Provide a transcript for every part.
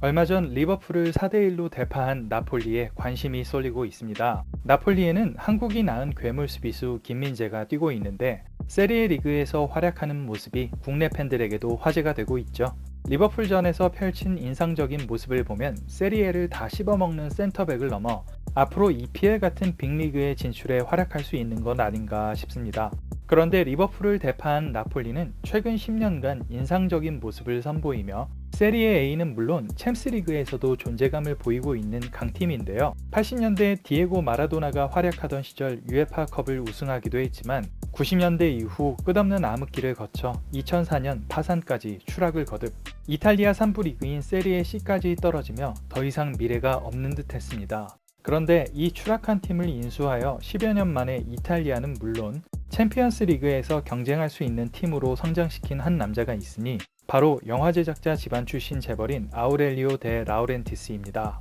얼마 전 리버풀을 4대1로 대파한 나폴리에 관심이 쏠리고 있습니다. 나폴리에는 한국이 낳은 괴물 수비수 김민재가 뛰고 있는데 세리에 리그에서 활약하는 모습이 국내 팬들에게도 화제가 되고 있죠. 리버풀전에서 펼친 인상적인 모습을 보면 세리에를 다 씹어먹는 센터백을 넘어 앞으로 EPL 같은 빅리그의 진출에 활약할 수 있는 것 아닌가 싶습니다. 그런데 리버풀을 대파한 나폴리는 최근 10년간 인상적인 모습을 선보이며 세리에 A는 물론 챔스리그에서도 존재감을 보이고 있는 강팀인데요. 80년대 디에고 마라도나가 활약하던 시절 유에파컵을 우승하기도 했지만 90년대 이후 끝없는 암흑기를 거쳐 2004년 파산까지 추락을 거듭 이탈리아 3부 리그인 세리에 C까지 떨어지며 더 이상 미래가 없는 듯 했습니다. 그런데 이 추락한 팀을 인수하여 10여 년 만에 이탈리아는 물론 챔피언스 리그에서 경쟁할 수 있는 팀으로 성장시킨 한 남자가 있으니 바로 영화 제작자 집안 출신 재벌인 아우렐리오 데 라우렌티스입니다.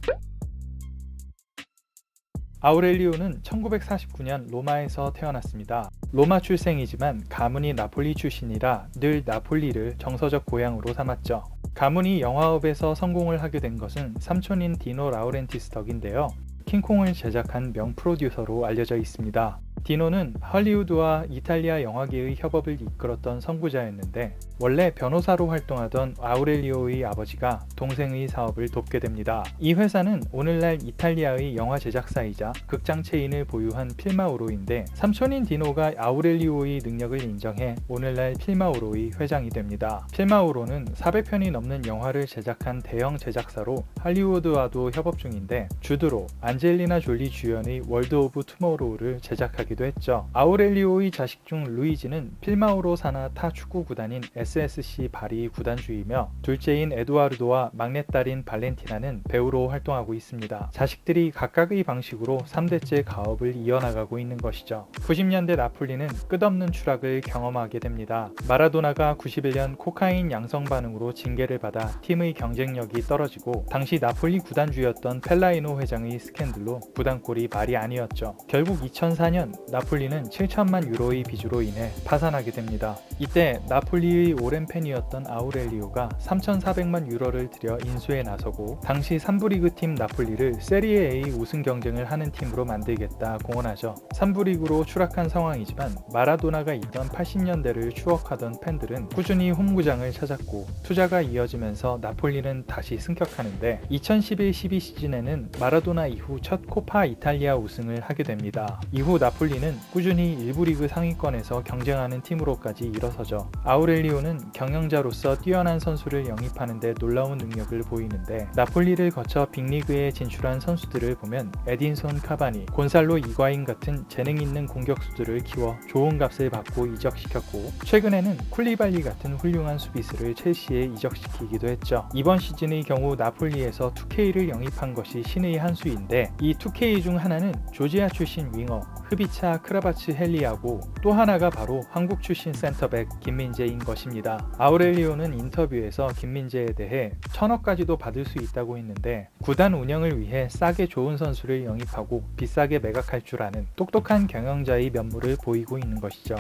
아우렐리오는 1949년 로마에서 태어났습니다. 로마 출생이지만 가문이 나폴리 출신이라 늘 나폴리를 정서적 고향으로 삼았죠. 가문이 영화업에서 성공을 하게 된 것은 삼촌인 디노 라우렌티스 덕인데요. 킹콩을 제작한 명프로듀서로 알려져 있습니다. 디노는 할리우드와 이탈리아 영화계의 협업을 이끌었던 선구자였는데 원래 변호사로 활동하던 아우렐리오의 아버지가 동생의 사업을 돕게 됩니다. 이 회사는 오늘날 이탈리아의 영화 제작사이자 극장 체인을 보유한 필마우로인데 삼촌인 디노가 아우렐리오의 능력을 인정해 오늘날 필마우로의 회장이 됩니다. 필마우로는 400편이 넘는 영화를 제작한 대형 제작사로 할리우드와도 협업 중인데 주드로, 안젤리나 졸리 주연의 월드 오브 투모로우를 제작하기도 했죠. 아우렐리오의 자식 중 루이지는 필마우로 산하 타 축구 구단인 SSC 바리 구단주이며 둘째인 에두아르도와 막내딸인 발렌티나는 배우로 활동하고 있습니다. 자식들이 각각의 방식으로 3대째 가업을 이어나가고 있는 것이죠. 90년대 나폴리는 끝없는 추락을 경험하게 됩니다. 마라도나가 91년 코카인 양성 반응으로 징계를 받아 팀의 경쟁력이 떨어지고 당시 나폴리 구단주였던 펠라이노 회장의 스캔들로 구단꼴이 말이 아니었죠. 결국 2004년 나폴리는 7천만 유로의 빚으로 인해 파산하게 됩니다. 이때 나폴리의 오랜 팬이었던 아우렐리오가 3,400만 유로를 들여 인수에 나서고 당시 3부 리그 팀 나폴리를 세리에 A 우승 경쟁을 하는 팀으로 만들겠다 공언하죠. 3부 리그로 추락한 상황이지만 마라도나가 있던 80년대를 추억하던 팬들은 꾸준히 홈구장을 찾았고 투자가 이어지면서 나폴리는 다시 승격하는데 2011-12 시즌에는 마라도나 이후 첫 코파 이탈리아 우승을 하게 됩니다. 이후 나폴리는 꾸준히 1부 리그 상위권에서 경쟁하는 팀으로까지 일어서죠. 아우렐리오는 경영자로서 뛰어난 선수를 영입하는 데 놀라운 능력을 보이는데 나폴리를 거쳐 빅리그에 진출한 선수들을 보면 에딘손 카바니, 곤살로 이과인 같은 재능 있는 공격수들을 키워 좋은 값을 받고 이적시켰고 최근에는 쿨리발리 같은 훌륭한 수비수를 첼시에 이적시키기도 했죠. 이번 시즌의 경우 나폴리에서 2K를 영입한 것이 신의 한 수인데 이 2K 중 하나는 조지아 출신 윙어 흐비차 크라바츠 헬리하고 또 하나가 바로 한국 출신 센터백 김민재인 것입니다. 아우렐리오는 인터뷰에서 김민재에 대해 1,000억까지도 받을 수 있다고 했는데 구단 운영을 위해 싸게 좋은 선수를 영입하고 비싸게 매각할 줄 아는 똑똑한 경영자의 면모를 보이고 있는 것이죠.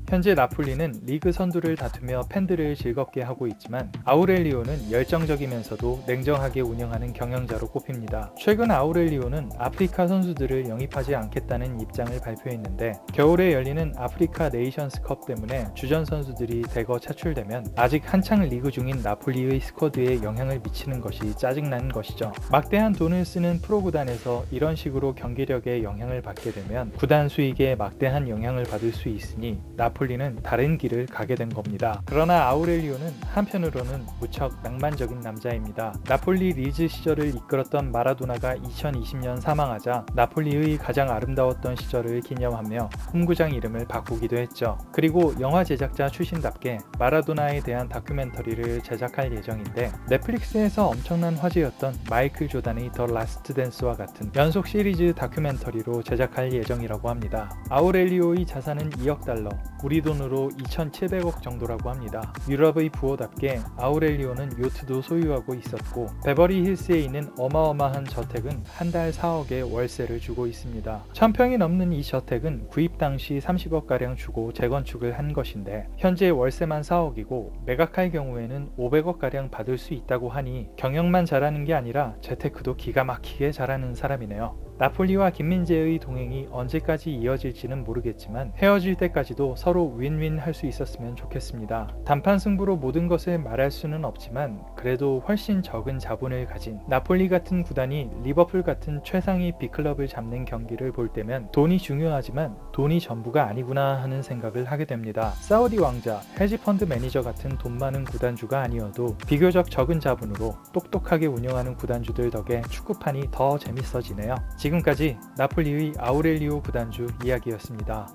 현재 나폴리는 리그 선두를 다투며 팬들을 즐겁게 하고 있지만 아우렐리오는 열정적이면서도 냉정하게 운영하는 경영자로 꼽힙니다. 최근 아우렐리오는 아프리카 선수들을 영입하지 않겠다는 입장을 발표했는데 겨울에 열리는 아프리카 네이션스컵 때문에 주전 선수들이 대거 차출되면 아직 한창 리그 중인 나폴리의 스쿼드에 영향을 미치는 것이 짜증나는 것이죠. 막대한 돈을 쓰는 프로구단에서 이런 식으로 경기력에 영향을 받게 되면 구단 수익에 막대한 영향을 받을 수 있으니 나폴리는 다른 길을 가게 된 겁니다. 그러나 아우렐리오는 한편으로는 무척 낭만적인 남자입니다. 나폴리 리즈 시절을 이끌었던 마라도나가 2020년 사망하자 나폴리의 가장 아름다웠던 시절을 기념하며 홈구장 이름을 바꾸기도 했죠. 그리고 영화 제작자 출신답게 마라도나에 대한 다큐멘터리를 제작할 예정인데 넷플릭스에서 엄청난 화제였던 마이클 조단의 더 라스트 댄스와 같은 연속 시리즈 다큐멘터리로 제작할 예정이라고 합니다. 아우렐리오의 자산은 2억 달러, 우리 돈으로 2,700억 정도라고 합니다. 유럽의 부호답게 아우렐리오는 요트도 소유하고 있었고 베버리 힐스에 있는 어마어마한 저택은 한 달 4억의 월세를 주고 있습니다. 1000평이 넘는 이 저택은 구입 당시 30억가량 주고 재건축을 한 것인데 현재 월세만 4억이고 매각할 경우에는 500억가량 받을 수 있다고 하니 경영만 잘하는 게 아니라 재테크도 기가 막히게 잘하는 사람이네요. 나폴리와 김민재의 동행이 언제까지 이어질지는 모르겠지만 헤어질 때까지도 서로 윈윈 할 수 있었으면 좋겠습니다. 단판 승부로 모든 것을 말할 수는 없지만 그래도 훨씬 적은 자본을 가진 나폴리 같은 구단이 리버풀 같은 최상위 빅클럽을 잡는 경기를 볼 때면 돈이 중요하지만 돈이 전부가 아니구나 하는 생각을 하게 됩니다. 사우디 왕자, 헤지펀드 매니저 같은 돈 많은 구단주가 아니어도 비교적 적은 자본으로 똑똑하게 운영하는 구단주들 덕에 축구판이 더 재밌어지네요. 지금까지 나폴리의 아우렐리오 구단주 이야기였습니다.